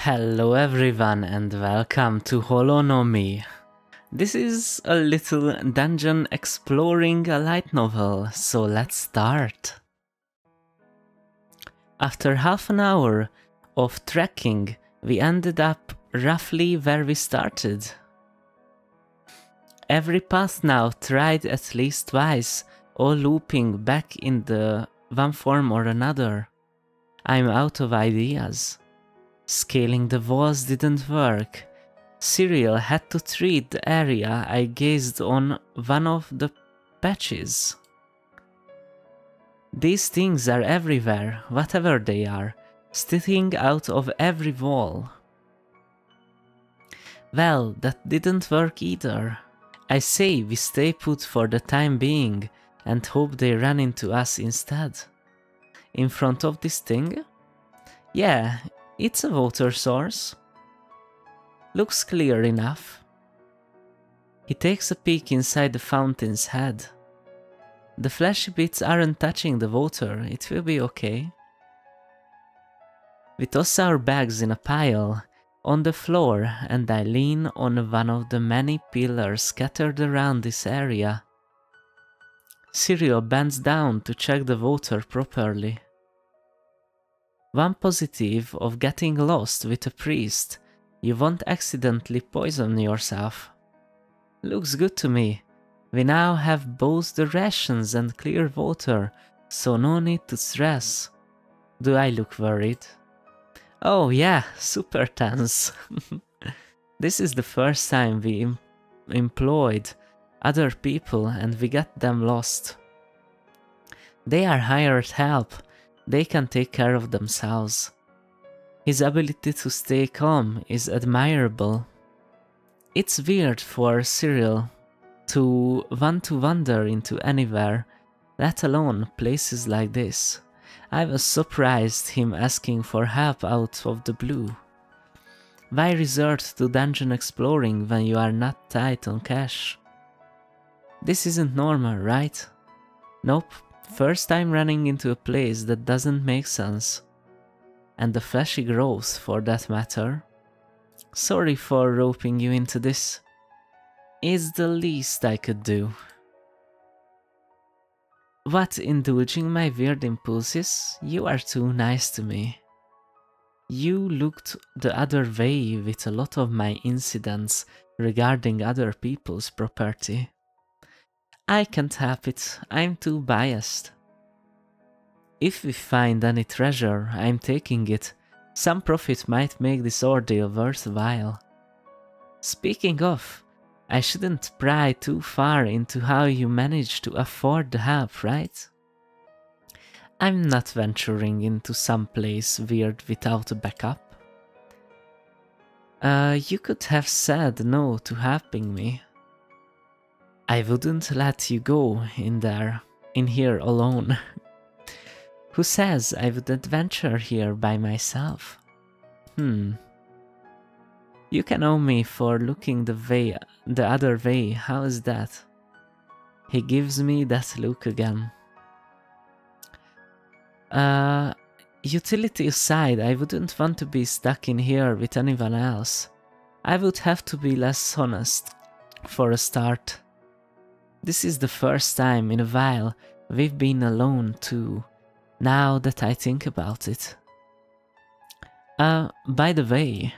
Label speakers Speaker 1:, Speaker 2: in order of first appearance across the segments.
Speaker 1: Hello everyone and welcome to Holonomy. This is a little dungeon exploring a light novel, so let's start. After half an hour of trekking, we ended up roughly where we started. Every path now tried at least twice, all looping back in the one form or another. I'm out of ideas. Scaling the walls didn't work. Cyril had to treat the area I gazed on one of the patches. These things are everywhere, whatever they are, sticking out of every wall. Well, that didn't work either. I say we stay put for the time being and hope they run into us instead. In front of this thing? Yeah, it's a water source. Looks clear enough. He takes a peek inside the fountain's head. The fleshy bits aren't touching the water, it will be okay. We toss our bags in a pile on the floor and I lean on one of the many pillars scattered around this area. Cyril bends down to check the water properly. One positive of getting lost with a priest, you won't accidentally poison yourself. Looks good to me. We now have both the rations and clear water, so no need to stress. Do I look worried? Oh yeah, super tense. This is the first time we employed other people and we got them lost. They are hired help. They can take care of themselves. His ability to stay calm is admirable. It's weird for Cyril to want to wander into anywhere, let alone places like this. I was surprised him asking for help out of the blue. Why resort to dungeon exploring when you are not tight on cash? This isn't normal, right? Nope. First time running into a place that doesn't make sense. And the fleshy growth for that matter. Sorry for roping you into this. It's the least I could do. What, indulging my weird impulses? You are too nice to me. You looked the other way with a lot of my incidents regarding other people's property. I can't help it, I'm too biased. If we find any treasure, I'm taking it. Some profit might make this ordeal worthwhile. Speaking of, I shouldn't pry too far into how you manage to afford the help, right? I'm not venturing into some place weird without a backup. You could have said no to helping me. I wouldn't let you go in here alone. Who says I would adventure here by myself? You can owe me for looking the other way, how is that? He gives me that look again. Utility aside, I wouldn't want to be stuck in here with anyone else. I would have to be less honest, for a start. This is the first time in a while we've been alone too, now that I think about it. By the way,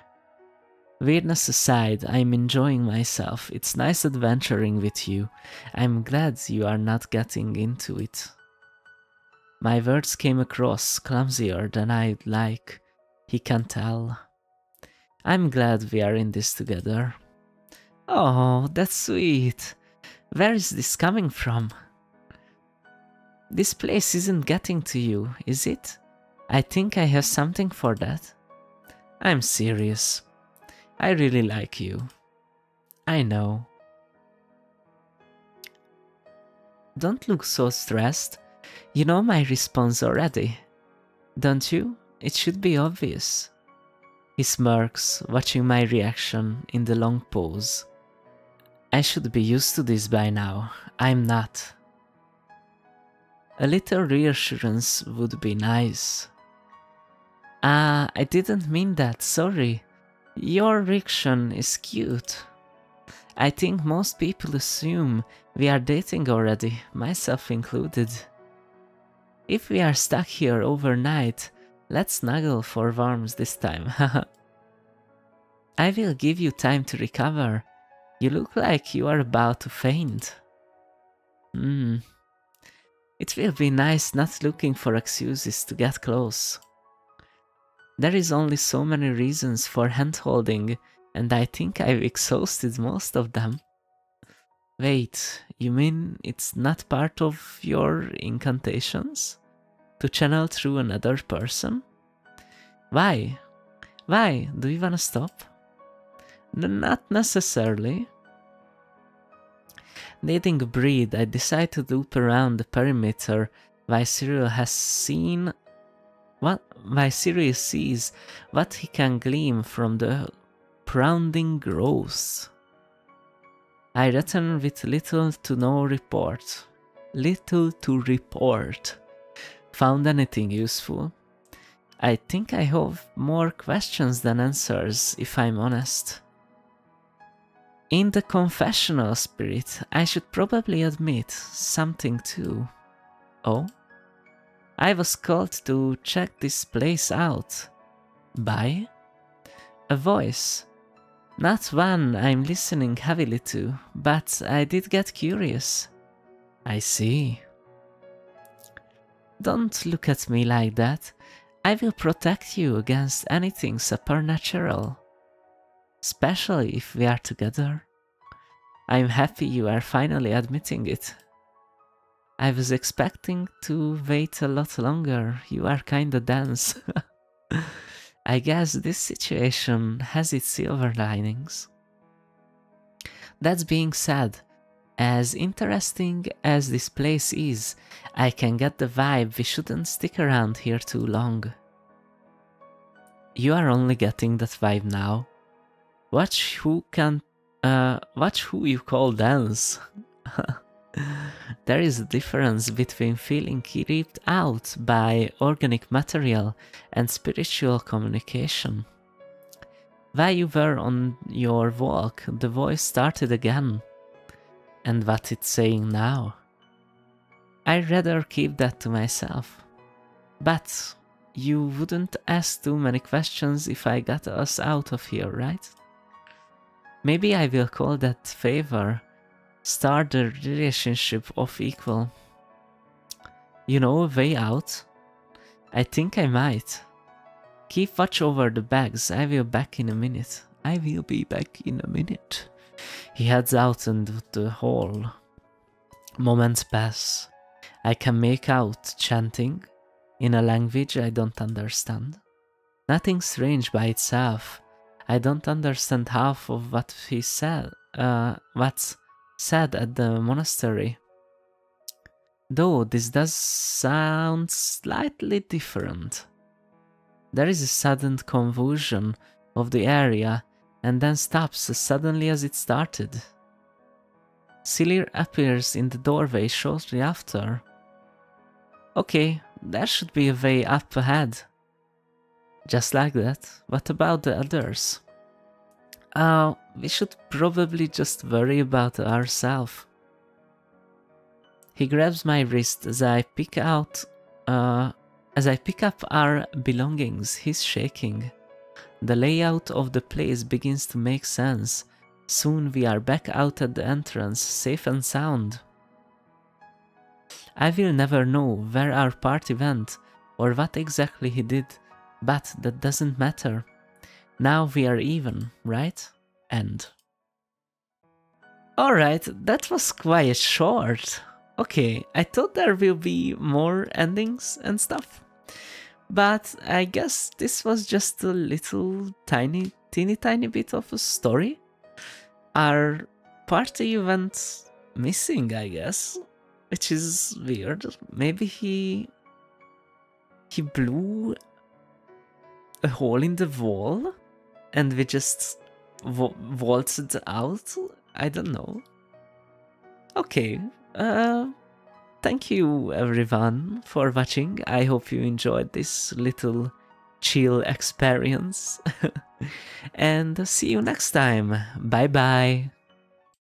Speaker 1: weirdness aside, I'm enjoying myself. It's nice adventuring with you. I'm glad you are not getting into it. My words came across clumsier than I'd like. He can tell. I'm glad we are in this together. Oh, that's sweet. Where is this coming from? This place isn't getting to you, is it? I think I have something for that. I'm serious. I really like you. I know. Don't look so stressed. You know my response already. Don't you? It should be obvious. He smirks, watching my reaction in the long pause. I should be used to this by now. I'm not. A little reassurance would be nice. Ah, I didn't mean that, sorry. Your reaction is cute. I think most people assume we are dating already, myself included. If we are stuck here overnight, let's snuggle for warmth this time, haha. I will give you time to recover. You look like you are about to faint. It will be nice not looking for excuses to get close. There is only so many reasons for hand-holding, and I think I've exhausted most of them. Wait, you mean it's not part of your incantations? To channel through another person? Why? Why? Do you wanna stop? Not necessarily. Needing a breathe, I decide to loop around the perimeter while Cyril sees what he can glean from the surrounding growth. I return with little to no report. Little to report. Found anything useful? I think I have more questions than answers, if I'm honest. In the confessional spirit, I should probably admit something too. Oh? I was called to check this place out. By? A voice. Not one I'm listening heavily to, but I did get curious. I see. Don't look at me like that. I will protect you against anything supernatural. Especially if we are together. I'm happy you are finally admitting it. I was expecting to wait a lot longer. You are kinda dense. I guess this situation has its silver linings. That being said, as interesting as this place is, I can get the vibe we shouldn't stick around here too long. You are only getting that vibe now. Watch who you call dense. There is a difference between feeling creeped out by organic material and spiritual communication. While you were on your walk, the voice started again. And what it's saying now? I'd rather keep that to myself. But you wouldn't ask too many questions if I got us out of here, right? Maybe I will call that favor. Start the relationship of equal. You know a way out? I think I might. Keep watch over the bags. I will be back in a minute. He heads out into the hall. Moments pass. I can make out chanting in a language I don't understand. Nothing strange by itself. I don't understand half of what he said. What's said at the monastery. Though this does sound slightly different. There is a sudden convulsion of the area and then stops as suddenly as it started. Cilir appears in the doorway shortly after. Okay, there should be a way up ahead. Just like that. What about the others? We should probably just worry about ourselves. He grabs my wrist as I pick up our belongings. He's shaking. The layout of the place begins to make sense. Soon we are back out at the entrance, safe and sound. I will never know where our party went or what exactly he did, but that doesn't matter. Now we are even, right? End. Alright, that was quite short. Okay, I thought there will be more endings and stuff. But I guess this was just a little teeny tiny bit of a story. Our party went missing, I guess. Which is weird. Maybe he blew a hole in the wall and we just waltzed out? I don't know. Okay, thank you everyone for watching. I hope you enjoyed this little chill experience. And see you next time. Bye bye.